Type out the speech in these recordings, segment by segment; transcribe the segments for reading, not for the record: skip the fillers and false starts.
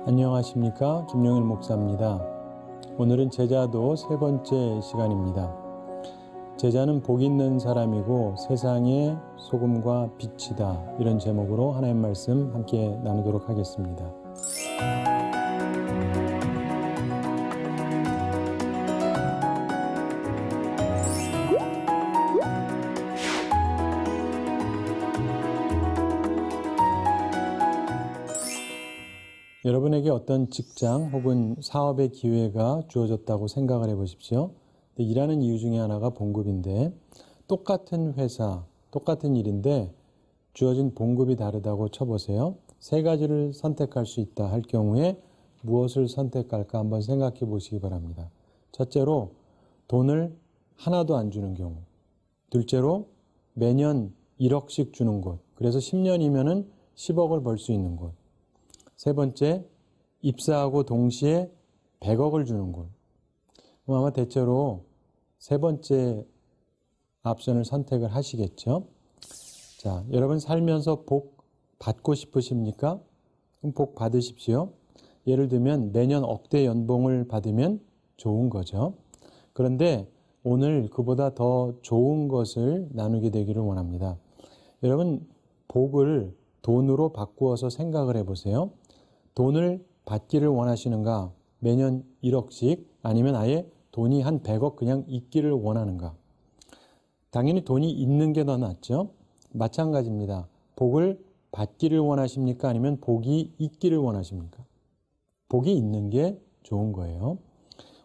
안녕하십니까, 김용일 목사입니다. 오늘은 제자도 세 번째 시간입니다. 제자는 복 있는 사람이고 세상의 소금과 빛이다, 이런 제목으로 하나님 말씀 함께 나누도록 하겠습니다. 여러분에게 어떤 직장 혹은 사업의 기회가 주어졌다고 생각을 해보십시오. 일하는 이유 중에 하나가 봉급인데, 똑같은 회사, 똑같은 일인데 주어진 봉급이 다르다고 쳐보세요. 세 가지를 선택할 수 있다 할 경우에 무엇을 선택할까 한번 생각해 보시기 바랍니다. 첫째로, 돈을 하나도 안 주는 경우. 둘째로, 매년 1억씩 주는 곳. 그래서 10년이면은 10억을 벌 수 있는 곳. 세 번째, 입사하고 동시에 100억을 주는 곳. 아마 대체로 세 번째 옵션을 선택을 하시겠죠. 자, 여러분 살면서 복 받고 싶으십니까? 그럼 복 받으십시오. 예를 들면 매년 억대 연봉을 받으면 좋은 거죠. 그런데 오늘 그보다 더 좋은 것을 나누게 되기를 원합니다. 여러분, 복을 돈으로 바꾸어서 생각을 해보세요. 돈을 받기를 원하시는가? 매년 1억씩, 아니면 아예 돈이 한 100억 그냥 있기를 원하는가? 당연히 돈이 있는 게 더 낫죠. 마찬가지입니다. 복을 받기를 원하십니까? 아니면 복이 있기를 원하십니까? 복이 있는 게 좋은 거예요.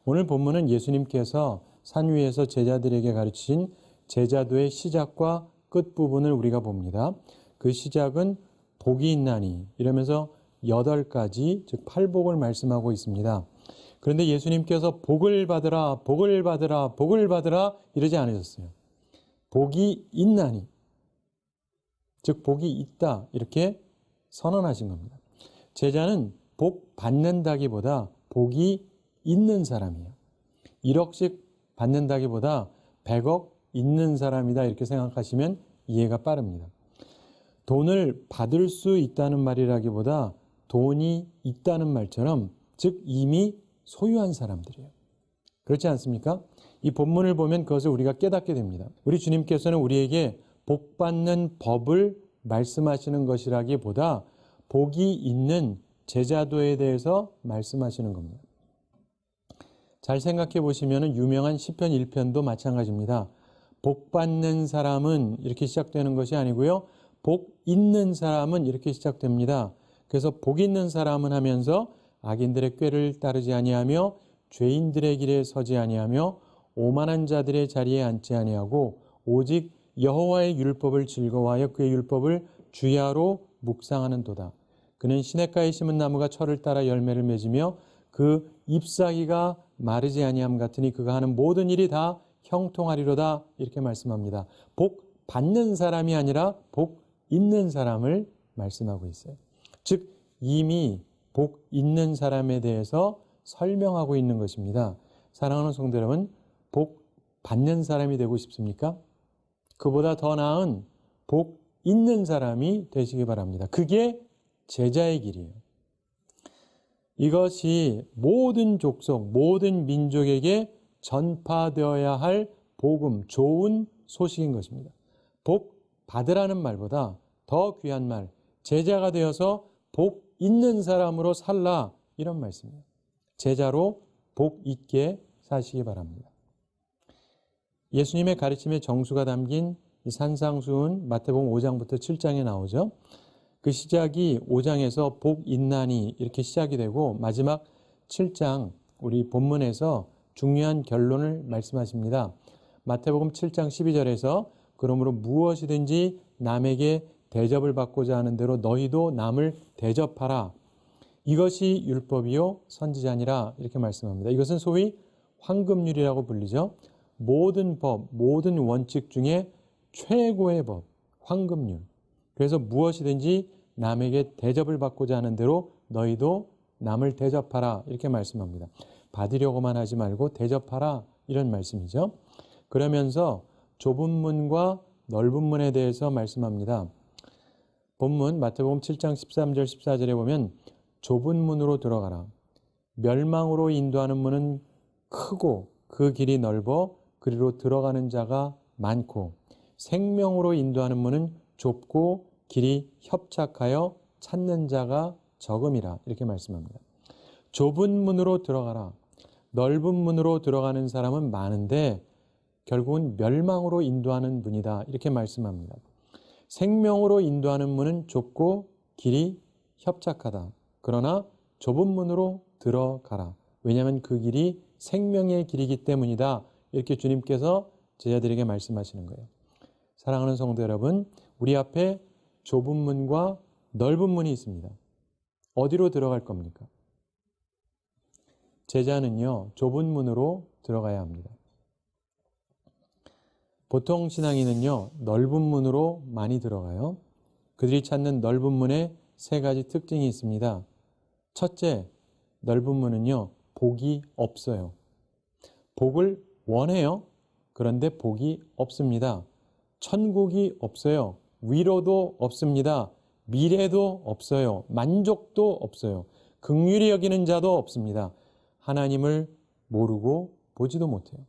오늘 본문은 예수님께서 산 위에서 제자들에게 가르치신 제자도의 시작과 끝부분을 우리가 봅니다. 그 시작은 복이 있나니 이러면서 8가지, 즉 8복을 말씀하고 있습니다. 그런데 예수님께서 복을 받으라, 복을 받으라, 복을 받으라 이러지 않으셨어요. 복이 있나니, 즉 복이 있다, 이렇게 선언하신 겁니다. 제자는 복 받는다기보다 복이 있는 사람이에요. 1억씩 받는다기보다 100억 있는 사람이다, 이렇게 생각하시면 이해가 빠릅니다. 돈을 받을 수 있다는 말이라기보다 돈이 있다는 말처럼, 즉 이미 소유한 사람들이에요. 그렇지 않습니까? 이 본문을 보면 그것을 우리가 깨닫게 됩니다. 우리 주님께서는 우리에게 복 받는 법을 말씀하시는 것이라기보다 복이 있는 제자도에 대해서 말씀하시는 겁니다. 잘 생각해 보시면 유명한 시편 1편도 마찬가지입니다. 복 받는 사람은 이렇게 시작되는 것이 아니고요. 복 있는 사람은 이렇게 시작됩니다. 그래서 복 있는 사람은 하면서 악인들의 꾀를 따르지 아니하며 죄인들의 길에 서지 아니하며 오만한 자들의 자리에 앉지 아니하고 오직 여호와의 율법을 즐거워하여 그의 율법을 주야로 묵상하는도다. 그는 시냇가에 심은 나무가 철을 따라 열매를 맺으며 그 잎사귀가 마르지 아니함 같으니 그가 하는 모든 일이 다 형통하리로다, 이렇게 말씀합니다. 복 받는 사람이 아니라 복 있는 사람을 말씀하고 있어요. 즉 이미 복 있는 사람에 대해서 설명하고 있는 것입니다. 사랑하는 성도 여러분, 복 받는 사람이 되고 싶습니까? 그보다 더 나은 복 있는 사람이 되시기 바랍니다. 그게 제자의 길이에요. 이것이 모든 족속, 모든 민족에게 전파되어야 할 복음, 좋은 소식인 것입니다. 복 받으라는 말보다 더 귀한 말, 제자가 되어서 복 있는 사람으로 살라, 이런 말씀이에요. 제자로 복 있게 사시기 바랍니다. 예수님의 가르침의 정수가 담긴 산상수훈 마태복음 5장부터 7장에 나오죠. 그 시작이 5장에서 복 있나니 이렇게 시작이 되고 마지막 7장 우리 본문에서 중요한 결론을 말씀하십니다. 마태복음 7장 12절에서 그러므로 무엇이든지 남에게 대접을 받고자 하는 대로 너희도 남을 대접하라. 이것이 율법이요 선지자니라, 이렇게 말씀합니다. 이것은 소위 황금률이라고 불리죠. 모든 법, 모든 원칙 중에 최고의 법, 황금률. 그래서 무엇이든지 남에게 대접을 받고자 하는 대로 너희도 남을 대접하라, 이렇게 말씀합니다. 받으려고만 하지 말고 대접하라, 이런 말씀이죠. 그러면서 좁은 문과 넓은 문에 대해서 말씀합니다. 본문 마태복음 7장 13절 14절에 보면 좁은 문으로 들어가라. 멸망으로 인도하는 문은 크고 그 길이 넓어 그리로 들어가는 자가 많고 생명으로 인도하는 문은 좁고 길이 협착하여 찾는 자가 적음이라. 이렇게 말씀합니다. 좁은 문으로 들어가라. 넓은 문으로 들어가는 사람은 많은데 결국은 멸망으로 인도하는 문이다. 이렇게 말씀합니다. 생명으로 인도하는 문은 좁고 길이 협착하다. 그러나 좁은 문으로 들어가라. 왜냐하면 그 길이 생명의 길이기 때문이다. 이렇게 주님께서 제자들에게 말씀하시는 거예요. 사랑하는 성도 여러분, 우리 앞에 좁은 문과 넓은 문이 있습니다. 어디로 들어갈 겁니까? 제자는요, 좁은 문으로 들어가야 합니다. 보통 신앙인은요, 넓은 문으로 많이 들어가요. 그들이 찾는 넓은 문에 세 가지 특징이 있습니다. 첫째, 넓은 문은요, 복이 없어요. 복을 원해요. 그런데 복이 없습니다. 천국이 없어요. 위로도 없습니다. 미래도 없어요. 만족도 없어요. 긍휼히 여기는 자도 없습니다. 하나님을 모르고 보지도 못해요.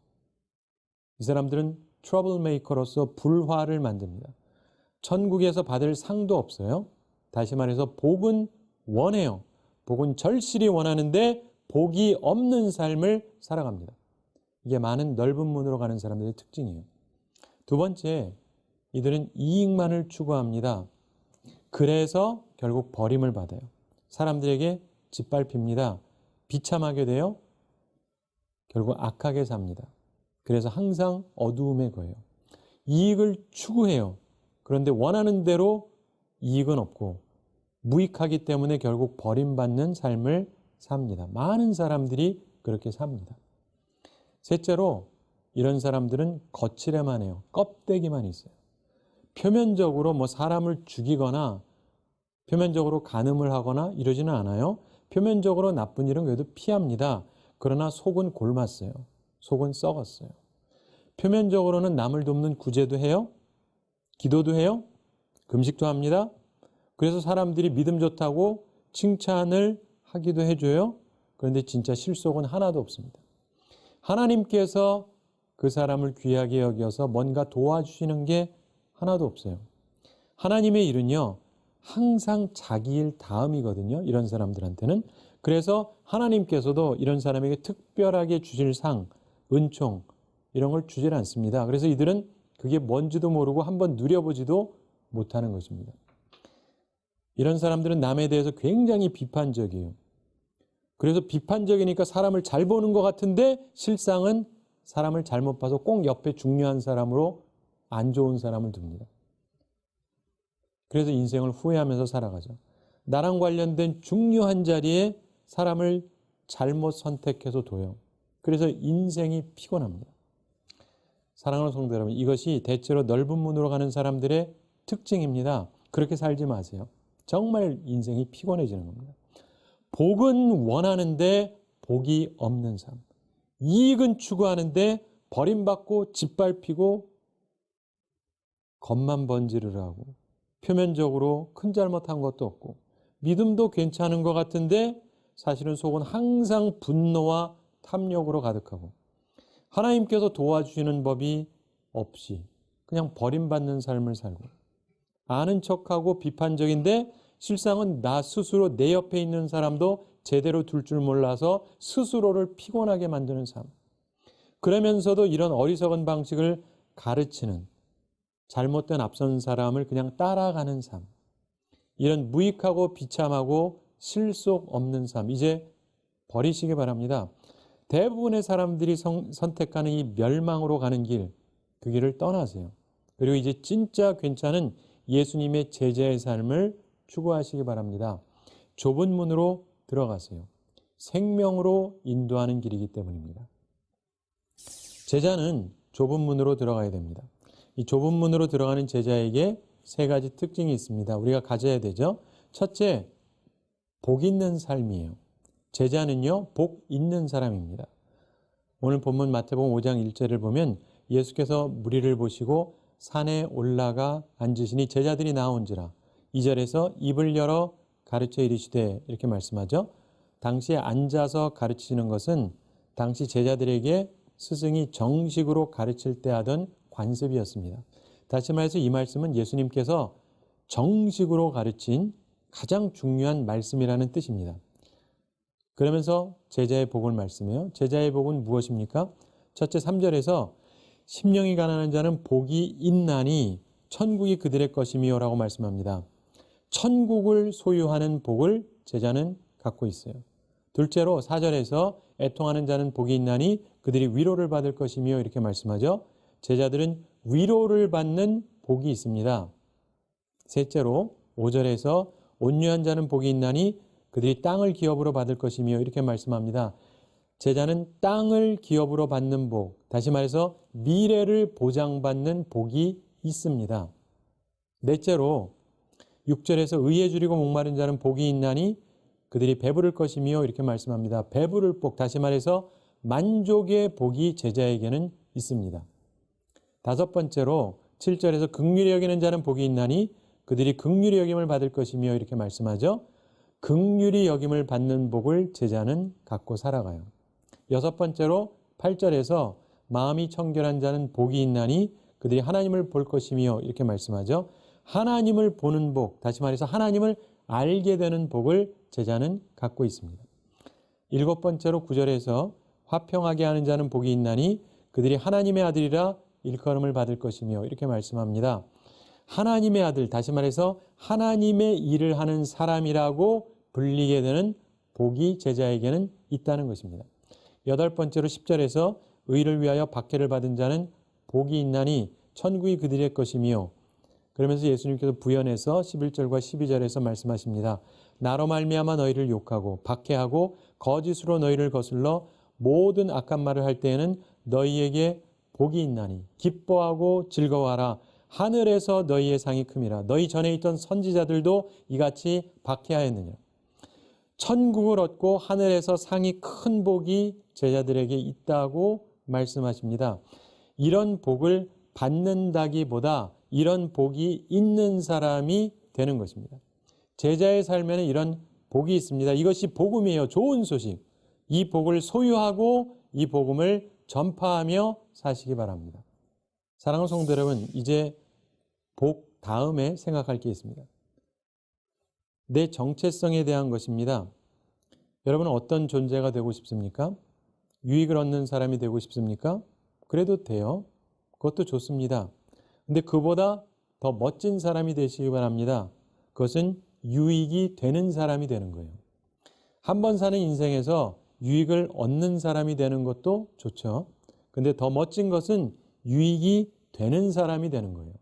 이 사람들은 트러블 메이커로서 불화를 만듭니다. 천국에서 받을 상도 없어요. 다시 말해서 복은 원해요. 복은 절실히 원하는데 복이 없는 삶을 살아갑니다. 이게 많은 넓은 문으로 가는 사람들의 특징이에요. 두 번째, 이들은 이익만을 추구합니다. 그래서 결국 버림을 받아요. 사람들에게 짓밟힙니다. 비참하게 돼요. 결국 악하게 삽니다. 그래서 항상 어두움에 거해요. 이익을 추구해요. 그런데 원하는 대로 이익은 없고 무익하기 때문에 결국 버림받는 삶을 삽니다. 많은 사람들이 그렇게 삽니다. 셋째로 이런 사람들은 거칠에만 해요. 껍데기만 있어요. 표면적으로 사람을 죽이거나 표면적으로 간음을 하거나 이러지는 않아요. 표면적으로 나쁜 일은 그래도 피합니다. 그러나 속은 골맞어요. 속은 썩었어요. 표면적으로는 남을 돕는 구제도 해요. 기도도 해요. 금식도 합니다. 그래서 사람들이 믿음 좋다고 칭찬을 하기도 해줘요. 그런데 진짜 실속은 하나도 없습니다. 하나님께서 그 사람을 귀하게 여겨서 뭔가 도와주시는 게 하나도 없어요. 하나님의 일은요, 항상 자기 일 다음이거든요. 이런 사람들한테는. 그래서 하나님께서도 이런 사람에게 특별하게 주실 상, 은총 이런 걸 주질 않습니다. 그래서 이들은 그게 뭔지도 모르고 한번 누려보지도 못하는 것입니다. 이런 사람들은 남에 대해서 굉장히 비판적이에요. 그래서 비판적이니까 사람을 잘 보는 것 같은데 실상은 사람을 잘못 봐서 꼭 옆에 중요한 사람으로 안 좋은 사람을 둡니다. 그래서 인생을 후회하면서 살아가죠. 나랑 관련된 중요한 자리에 사람을 잘못 선택해서 둬요. 그래서 인생이 피곤합니다. 사랑하는 성도 여러분, 이것이 대체로 넓은 문으로 가는 사람들의 특징입니다. 그렇게 살지 마세요. 정말 인생이 피곤해지는 겁니다. 복은 원하는데 복이 없는 삶. 이익은 추구하는데 버림받고 짓밟히고 겉만 번지르르 하고 표면적으로 큰 잘못한 것도 없고 믿음도 괜찮은 것 같은데 사실은 속은 항상 분노와 탐욕으로 가득하고 하나님께서 도와주시는 법이 없이 그냥 버림받는 삶을 살고 아는 척하고 비판적인데 실상은 나 스스로 내 옆에 있는 사람도 제대로 둘 줄 몰라서 스스로를 피곤하게 만드는 삶. 그러면서도 이런 어리석은 방식을 가르치는 잘못된 앞선 사람을 그냥 따라가는 삶. 이런 무익하고 비참하고 실속 없는 삶. 이제 버리시기 바랍니다. 대부분의 사람들이 선택하는 이 멸망으로 가는 길, 그 길을 떠나세요. 그리고 이제 진짜 괜찮은 예수님의 제자의 삶을 추구하시기 바랍니다. 좁은 문으로 들어가세요. 생명으로 인도하는 길이기 때문입니다. 제자는 좁은 문으로 들어가야 됩니다. 이 좁은 문으로 들어가는 제자에게 세 가지 특징이 있습니다. 우리가 가져야 되죠. 첫째, 복 있는 삶이에요. 제자는요, 복 있는 사람입니다. 오늘 본문 마태복음 5장 1절을 보면 예수께서 무리를 보시고 산에 올라가 앉으시니 제자들이 나온지라. 2절에서 입을 열어 가르쳐 이르시되 이렇게 말씀하죠. 당시에 앉아서 가르치는 것은 당시 제자들에게 스승이 정식으로 가르칠 때 하던 관습이었습니다. 다시 말해서 이 말씀은 예수님께서 정식으로 가르친 가장 중요한 말씀이라는 뜻입니다. 그러면서 제자의 복을 말씀해요. 제자의 복은 무엇입니까? 첫째 3절에서 심령이 가난한 자는 복이 있나니 천국이 그들의 것이미요 라고 말씀합니다. 천국을 소유하는 복을 제자는 갖고 있어요. 둘째로 4절에서 애통하는 자는 복이 있나니 그들이 위로를 받을 것이며 이렇게 말씀하죠. 제자들은 위로를 받는 복이 있습니다. 셋째로 5절에서 온유한 자는 복이 있나니 그들이 땅을 기업으로 받을 것이며 이렇게 말씀합니다. 제자는 땅을 기업으로 받는 복, 다시 말해서 미래를 보장받는 복이 있습니다. 넷째로 6절에서 의에 줄이고 목마른 자는 복이 있나니 그들이 배부를 것이며 이렇게 말씀합니다. 배부를 복, 다시 말해서 만족의 복이 제자에게는 있습니다. 다섯 번째로 7절에서 긍휼히 여기는 자는 복이 있나니 그들이 긍휼히 여김을 받을 것이며 이렇게 말씀하죠. 긍휼히 여김을 받는 복을 제자는 갖고 살아가요. 여섯 번째로 8절에서 마음이 청결한 자는 복이 있나니 그들이 하나님을 볼 것이며 이렇게 말씀하죠. 하나님을 보는 복, 다시 말해서 하나님을 알게 되는 복을 제자는 갖고 있습니다. 일곱 번째로 9절에서 화평하게 하는 자는 복이 있나니 그들이 하나님의 아들이라 일컬음을 받을 것이며 이렇게 말씀합니다. 하나님의 아들, 다시 말해서 하나님의 일을 하는 사람이라고 불리게 되는 복이 제자에게는 있다는 것입니다. 여덟 번째로 10절에서 의를 위하여 박해를 받은 자는 복이 있나니 천국이 그들의 것이며 그러면서 예수님께서 부연해서 11절과 12절에서 말씀하십니다. 나로 말미암아 너희를 욕하고 박해하고 거짓으로 너희를 거슬러 모든 악한 말을 할 때에는 너희에게 복이 있나니 기뻐하고 즐거워하라. 하늘에서 너희의 상이 큼이라. 너희 전에 있던 선지자들도 이같이 박해하였느냐. 천국을 얻고 하늘에서 상이 큰 복이 제자들에게 있다고 말씀하십니다. 이런 복을 받는다기보다 이런 복이 있는 사람이 되는 것입니다. 제자의 삶에는 이런 복이 있습니다. 이것이 복음이에요. 좋은 소식. 이 복을 소유하고 이 복음을 전파하며 사시기 바랍니다. 사랑하는 성도 여러분, 이제 복 다음에 생각할 게 있습니다. 내 정체성에 대한 것입니다. 여러분은 어떤 존재가 되고 싶습니까? 유익을 얻는 사람이 되고 싶습니까? 그래도 돼요. 그것도 좋습니다. 근데 그보다 더 멋진 사람이 되시기 바랍니다. 그것은 유익이 되는 사람이 되는 거예요. 한 번 사는 인생에서 유익을 얻는 사람이 되는 것도 좋죠. 근데 더 멋진 것은 유익이 되는 사람이 되는 거예요.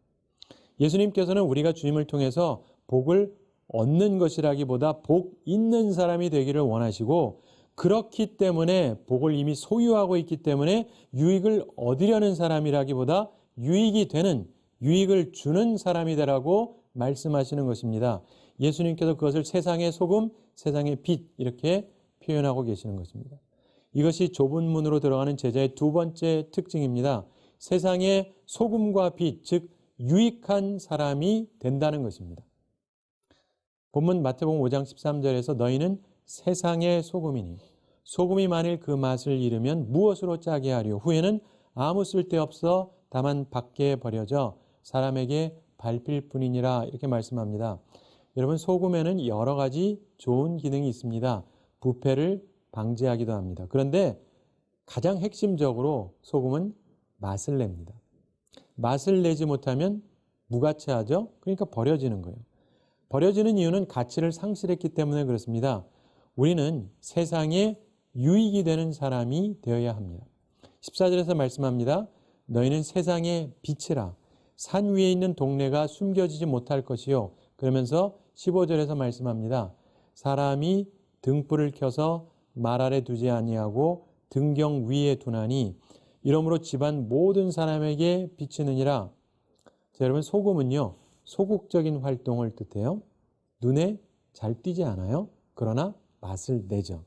예수님께서는 우리가 주님을 통해서 복을 얻는 것이라기보다 복 있는 사람이 되기를 원하시고 그렇기 때문에 복을 이미 소유하고 있기 때문에 유익을 얻으려는 사람이라기보다 유익이 되는, 유익을 주는 사람이 되라고 말씀하시는 것입니다. 예수님께서 그것을 세상의 소금, 세상의 빛 이렇게 표현하고 계시는 것입니다. 이것이 좁은 문으로 들어가는 제자의 두 번째 특징입니다. 세상의 소금과 빛, 즉 유익한 사람이 된다는 것입니다. 본문 마태복음 5장 13절에서 너희는 세상의 소금이니 소금이 만일 그 맛을 잃으면 무엇으로 짜게 하리요 후에는 아무 쓸데없어 다만 밖에 버려져 사람에게 밟힐 뿐이니라 이렇게 말씀합니다. 여러분, 소금에는 여러 가지 좋은 기능이 있습니다. 부패를 방지하기도 합니다. 그런데 가장 핵심적으로 소금은 맛을 냅니다. 맛을 내지 못하면 무가치하죠. 그러니까 버려지는 거예요. 버려지는 이유는 가치를 상실했기 때문에 그렇습니다. 우리는 세상에 유익이 되는 사람이 되어야 합니다. 14절에서 말씀합니다. 너희는 세상의 빛이라. 산 위에 있는 동네가 숨겨지지 못할 것이요. 그러면서 15절에서 말씀합니다. 사람이 등불을 켜서 말 아래 두지 아니하고 등경 위에 두나니 이러므로 집안 모든 사람에게 비치느니라. 자, 여러분, 소금은요 소극적인 활동을 뜻해요. 눈에 잘 띄지 않아요. 그러나 맛을 내죠.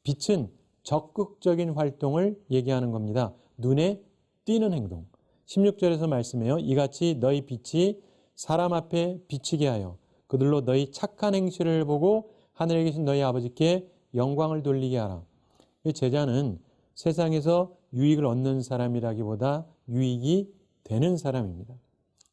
빛은 적극적인 활동을 얘기하는 겁니다. 눈에 띄는 행동. 16절에서 말씀해요. 이같이 너희 빛이 사람 앞에 비치게 하여 그들로 너희 착한 행실을 보고 하늘에 계신 너희 아버지께 영광을 돌리게 하라. 제자는 세상에서 유익을 얻는 사람이라기보다 유익이 되는 사람입니다.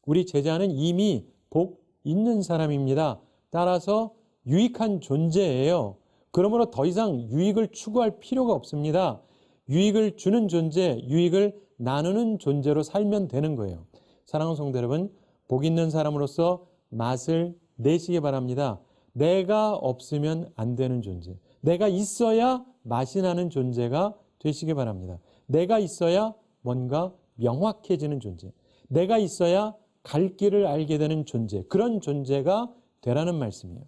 우리 제자는 이미 복 있는 사람입니다. 따라서 유익한 존재예요. 그러므로 더 이상 유익을 추구할 필요가 없습니다. 유익을 주는 존재, 유익을 나누는 존재로 살면 되는 거예요. 사랑하는 성도 여러분, 복 있는 사람으로서 맛을 내시기 바랍니다. 내가 없으면 안 되는 존재, 내가 있어야 맛이 나는 존재가 되시기 바랍니다. 내가 있어야 뭔가 명확해지는 존재, 내가 있어야 갈 길을 알게 되는 존재, 그런 존재가 되라는 말씀이에요.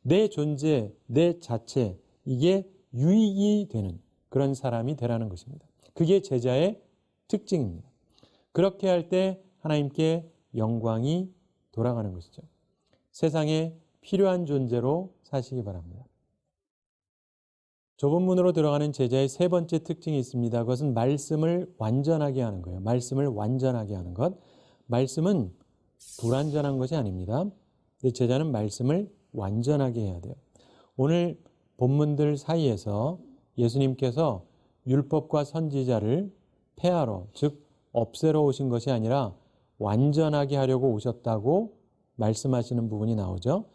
내 존재, 내 자체, 이게 유익이 되는 그런 사람이 되라는 것입니다. 그게 제자의 특징입니다. 그렇게 할 때 하나님께 영광이 돌아가는 것이죠. 세상에 필요한 존재로 사시기 바랍니다. 좁은 문으로 들어가는 제자의 세 번째 특징이 있습니다. 그것은 말씀을 완전하게 하는 거예요. 말씀을 완전하게 하는 것. 말씀은 불완전한 것이 아닙니다. 제자는 말씀을 완전하게 해야 돼요. 오늘 본문들 사이에서 예수님께서 율법과 선지자를 폐하러, 즉 없애러 오신 것이 아니라 완전하게 하려고 오셨다고 말씀하시는 부분이 나오죠.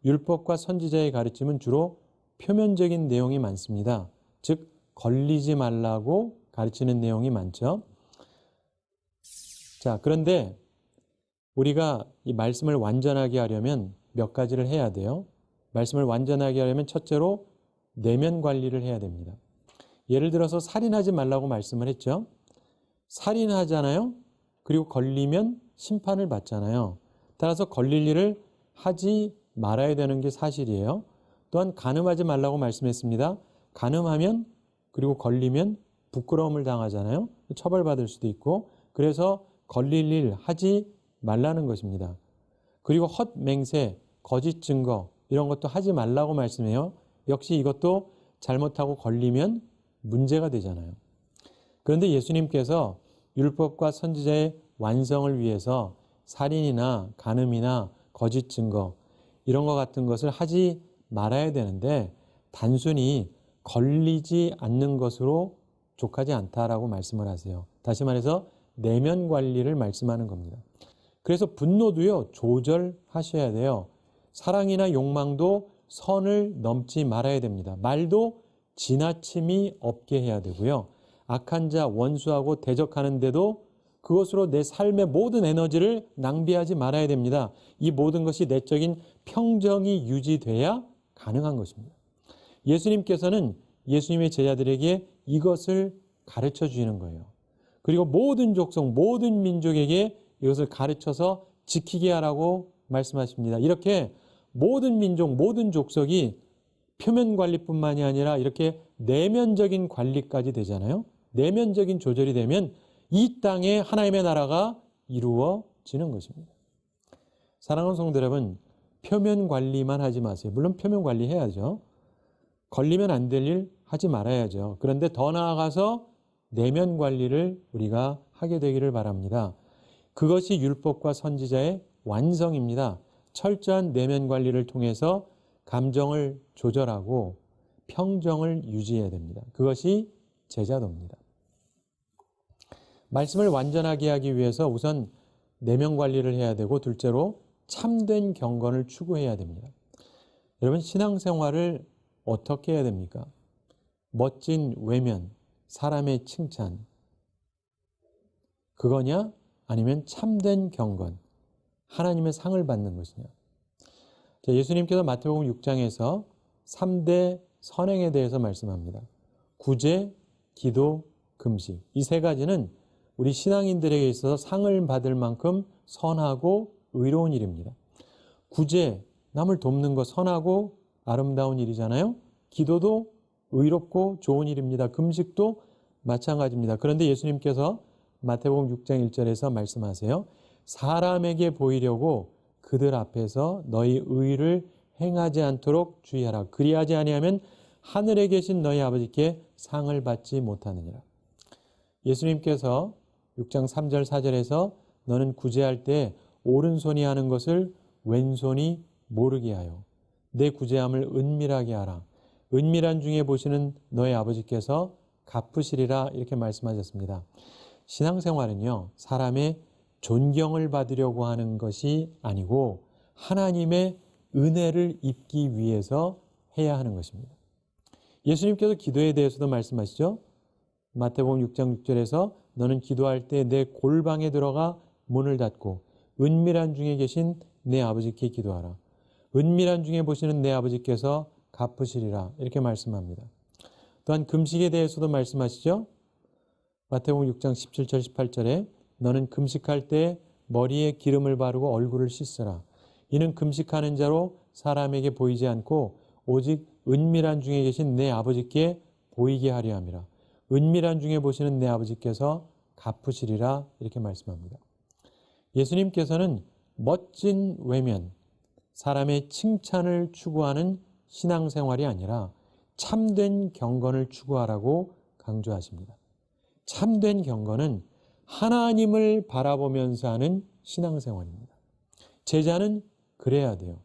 율법과 선지자의 가르침은 주로 표면적인 내용이 많습니다. 즉 걸리지 말라고 가르치는 내용이 많죠. 자, 그런데 우리가 이 말씀을 완전하게 하려면 몇 가지를 해야 돼요. 말씀을 완전하게 하려면 첫째로 내면 관리를 해야 됩니다. 예를 들어서 살인하지 말라고 말씀을 했죠. 살인하잖아요. 그리고 걸리면 심판을 받잖아요. 따라서 걸릴 일을 하지 말아야 되는 게 사실이에요. 또한 간음하지 말라고 말씀했습니다. 간음하면 그리고 걸리면 부끄러움을 당하잖아요. 처벌받을 수도 있고, 그래서 걸릴 일 하지 말라는 것입니다. 그리고 헛맹세, 거짓 증거 이런 것도 하지 말라고 말씀해요. 역시 이것도 잘못하고 걸리면 문제가 되잖아요. 그런데 예수님께서 율법과 선지자의 완성을 위해서 살인이나 간음이나 거짓 증거 이런 것 같은 것을 하지 말아야 되는데 단순히 걸리지 않는 것으로 족하지 않다라고 말씀을 하세요. 다시 말해서 내면 관리를 말씀하는 겁니다. 그래서 분노도요, 조절하셔야 돼요. 사랑이나 욕망도 선을 넘지 말아야 됩니다. 말도 지나침이 없게 해야 되고요. 악한 자, 원수하고 대적하는데도 그것으로 내 삶의 모든 에너지를 낭비하지 말아야 됩니다. 이 모든 것이 내적인 평정이 유지돼야 가능한 것입니다. 예수님께서는 예수님의 제자들에게 이것을 가르쳐 주시는 거예요. 그리고 모든 족속, 모든 민족에게 이것을 가르쳐서 지키게 하라고 말씀하십니다. 이렇게 모든 민족, 모든 족속이 표면 관리뿐만이 아니라 이렇게 내면적인 관리까지 되잖아요. 내면적인 조절이 되면 이 땅에 하나님의 나라가 이루어지는 것입니다. 사랑하는 성도 여러분, 표면 관리만 하지 마세요. 물론 표면 관리해야죠. 걸리면 안 될 일 하지 말아야죠. 그런데 더 나아가서 내면 관리를 우리가 하게 되기를 바랍니다. 그것이 율법과 선지자의 완성입니다. 철저한 내면 관리를 통해서 감정을 조절하고 평정을 유지해야 됩니다. 그것이 제자도입니다. 말씀을 완전하게 하기 위해서 우선 내면 관리를 해야 되고, 둘째로 참된 경건을 추구해야 됩니다. 여러분, 신앙생활을 어떻게 해야 됩니까? 멋진 외면, 사람의 칭찬, 그거냐? 아니면 참된 경건, 하나님의 상을 받는 것이냐? 자, 예수님께서 마태복음 6장에서 3대 선행에 대해서 말씀합니다. 구제, 기도, 금식. 이 세 가지는 우리 신앙인들에게 있어서 상을 받을 만큼 선하고 의로운 일입니다. 구제, 남을 돕는 것 선하고 아름다운 일이잖아요. 기도도 의롭고 좋은 일입니다. 금식도 마찬가지입니다. 그런데 예수님께서 마태복음 6장 1절에서 말씀하세요. 사람에게 보이려고 그들 앞에서 너희 의를 행하지 않도록 주의하라. 그리하지 아니하면 하늘에 계신 너희 아버지께 상을 받지 못하느니라. 예수님께서 6장 3절 4절에서 너는 구제할 때 오른손이 하는 것을 왼손이 모르게 하여 내 구제함을 은밀하게 하라. 은밀한 중에 보시는 너의 아버지께서 갚으시리라 이렇게 말씀하셨습니다. 신앙생활은요, 사람의 존경을 받으려고 하는 것이 아니고 하나님의 은혜를 입기 위해서 해야 하는 것입니다. 예수님께서 기도에 대해서도 말씀하시죠. 마태복음 6장 6절에서 너는 기도할 때 내 골방에 들어가 문을 닫고 은밀한 중에 계신 내 아버지께 기도하라. 은밀한 중에 보시는 내 아버지께서 갚으시리라 이렇게 말씀합니다. 또한 금식에 대해서도 말씀하시죠. 마태복음 6장 17절 18절에 너는 금식할 때 머리에 기름을 바르고 얼굴을 씻으라. 이는 금식하는 자로 사람에게 보이지 않고 오직 은밀한 중에 계신 내 아버지께 보이게 하려 함이라. 은밀한 중에 보시는 내 아버지께서 갚으시리라 이렇게 말씀합니다. 예수님께서는 멋진 외면, 사람의 칭찬을 추구하는 신앙생활이 아니라 참된 경건을 추구하라고 강조하십니다. 참된 경건은 하나님을 바라보면서 하는 신앙생활입니다. 제자는 그래야 돼요.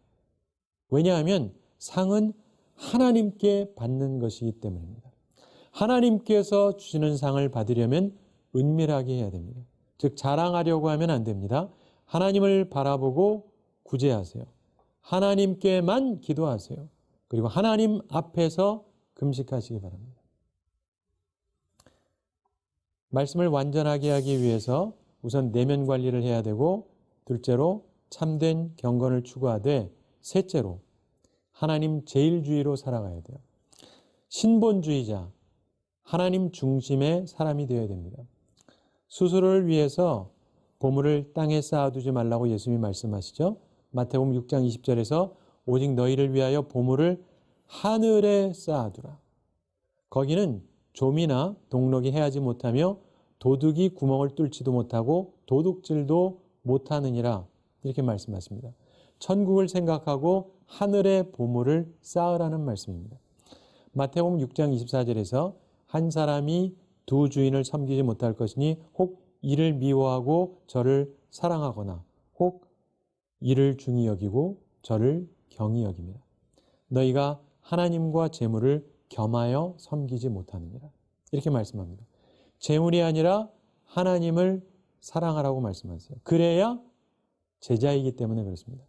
왜냐하면 상은 하나님께 받는 것이기 때문입니다. 하나님께서 주시는 상을 받으려면 은밀하게 해야 됩니다. 즉 자랑하려고 하면 안 됩니다. 하나님을 바라보고 구제하세요. 하나님께만 기도하세요. 그리고 하나님 앞에서 금식하시기 바랍니다. 말씀을 완전하게 하기 위해서 우선 내면 관리를 해야 되고, 둘째로 참된 경건을 추구하되, 셋째로 하나님 제일주의로 살아가야 돼요. 신본주의자, 하나님 중심의 사람이 되어야 됩니다. 수수를 위해서 보물을 땅에 쌓아두지 말라고 예수님이 말씀하시죠. 마태복음 6장 20절에서 오직 너희를 위하여 보물을 하늘에 쌓아두라. 거기는 좀이나 동록이 해하지 못하며 도둑이 구멍을 뚫지도 못하고 도둑질도 못하느니라 이렇게 말씀하십니다. 천국을 생각하고 하늘의 보물을 쌓으라는 말씀입니다. 마태복음 6장 24절에서 한 사람이 두 주인을 섬기지 못할 것이니 혹 이를 미워하고 저를 사랑하거나 혹 이를 중히 여기고 저를 경히 여깁니다. 너희가 하나님과 재물을 겸하여 섬기지 못하느니라 이렇게 말씀합니다. 재물이 아니라 하나님을 사랑하라고 말씀하세요. 그래야 제자이기 때문에 그렇습니다.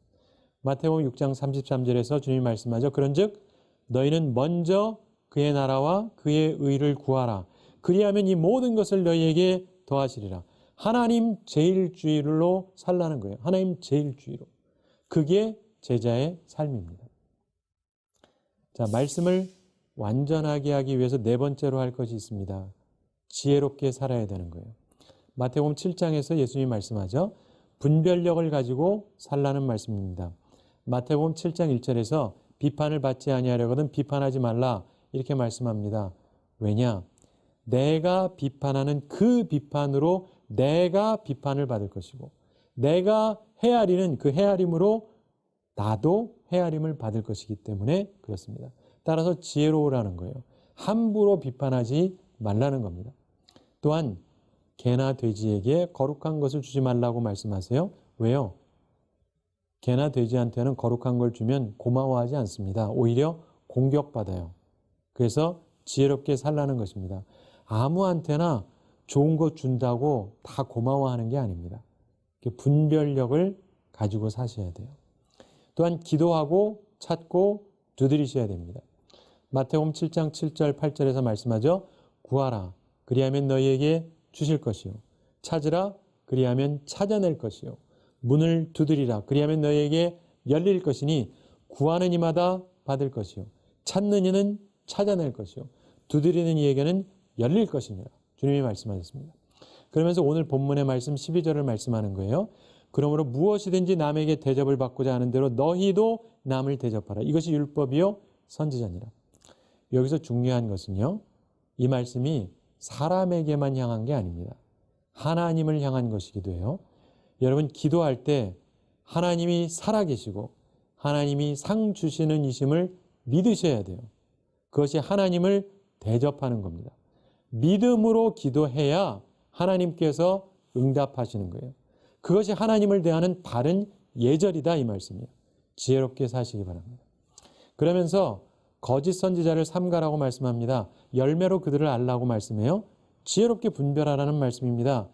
마태복음 6장 33절에서 주님이 말씀하죠. 그런즉 너희는 먼저 그의 나라와 그의 의를 구하라. 그리하면 이 모든 것을 너희에게 더하시리라. 하나님 제일주의로 살라는 거예요. 하나님 제일주의로. 그게 제자의 삶입니다. 자, 말씀을 완전하게 하기 위해서 네 번째로 할 것이 있습니다. 지혜롭게 살아야 되는 거예요. 마태복음 7장에서 예수님이 말씀하죠. 분별력을 가지고 살라는 말씀입니다. 마태복음 7장 1절에서 비판을 받지 아니하려거든 비판하지 말라 이렇게 말씀합니다. 왜냐? 내가 비판하는 그 비판으로 내가 비판을 받을 것이고 내가 헤아리는 그 헤아림으로 나도 헤아림을 받을 것이기 때문에 그렇습니다. 따라서 지혜로우라는 거예요. 함부로 비판하지 말라는 겁니다. 또한 개나 돼지에게 거룩한 것을 주지 말라고 말씀하세요. 왜요? 개나 돼지한테는 거룩한 걸 주면 고마워하지 않습니다. 오히려 공격받아요. 그래서 지혜롭게 살라는 것입니다. 아무한테나 좋은 것 준다고 다 고마워하는 게 아닙니다. 분별력을 가지고 사셔야 돼요. 또한 기도하고 찾고 두드리셔야 됩니다. 마태복음 7장 7절 8절에서 말씀하죠. 구하라 그리하면 너희에게 주실 것이요 찾으라 그리하면 찾아낼 것이요 문을 두드리라 그리하면 너희에게 열릴 것이니 구하는 이마다 받을 것이요 찾는 이는 찾아낼 것이요 두드리는 이에게는 열릴 것이니라 주님이 말씀하셨습니다. 그러면서 오늘 본문의 말씀 12절을 말씀하는 거예요. 그러므로 무엇이든지 남에게 대접을 받고자 하는 대로 너희도 남을 대접하라. 이것이 율법이요 선지자니라. 여기서 중요한 것은요. 이 말씀이 사람에게만 향한 게 아닙니다. 하나님을 향한 것이기도 해요. 여러분 기도할 때 하나님이 살아계시고 하나님이 상 주시는 이심을 믿으셔야 돼요. 그것이 하나님을 대접하는 겁니다. 믿음으로 기도해야 하나님께서 응답하시는 거예요. 그것이 하나님을 대하는 바른 예절이다 이 말씀이에요. 지혜롭게 사시기 바랍니다. 그러면서 거짓 선지자를 삼가라고 말씀합니다. 열매로 그들을 알라고 말씀해요. 지혜롭게 분별하라는 말씀입니다.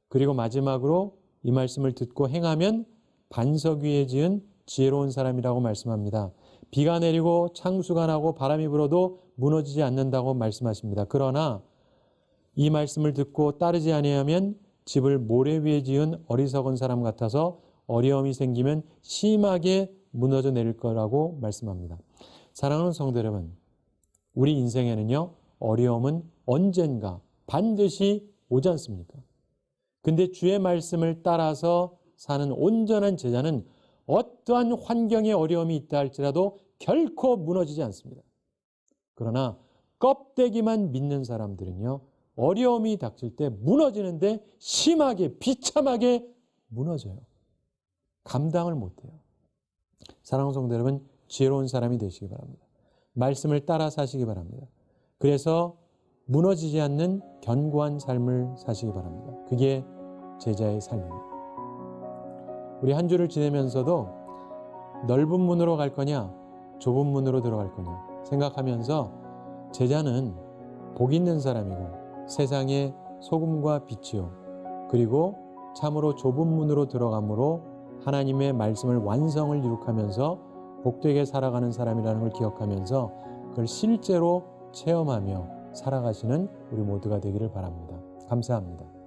그리고 마지막으로 이 말씀을 듣고 행하면 반석 위에 지은 지혜로운 사람이라고 말씀합니다. 비가 내리고 창수가 나고 바람이 불어도 무너지지 않는다고 말씀하십니다. 그러나 이 말씀을 듣고 따르지 아니하면 집을 모래 위에 지은 어리석은 사람 같아서 어려움이 생기면 심하게 무너져 내릴 거라고 말씀합니다. 사랑하는 성도 여러분, 우리 인생에는요, 어려움은 언젠가 반드시 오지 않습니까? 근데 주의 말씀을 따라서 사는 온전한 제자는 어떠한 환경에 어려움이 있다 할지라도 결코 무너지지 않습니다. 그러나 껍데기만 믿는 사람들은요, 어려움이 닥칠 때 무너지는데 심하게 비참하게 무너져요. 감당을 못해요. 사랑하는 성도 여러분, 지혜로운 사람이 되시기 바랍니다. 말씀을 따라 사시기 바랍니다. 그래서 무너지지 않는 견고한 삶을 사시기 바랍니다. 그게 제자의 삶입니다. 우리 한 주를 지내면서도 넓은 문으로 갈 거냐, 좁은 문으로 들어갈 거냐 생각하면서 제자는 복 있는 사람이고 세상의 소금과 빛이요. 그리고 참으로 좁은 문으로 들어감으로 하나님의 말씀을 완성을 이룩하면서 복되게 살아가는 사람이라는 걸 기억하면서 그걸 실제로 체험하며 살아가시는 우리 모두가 되기를 바랍니다. 감사합니다.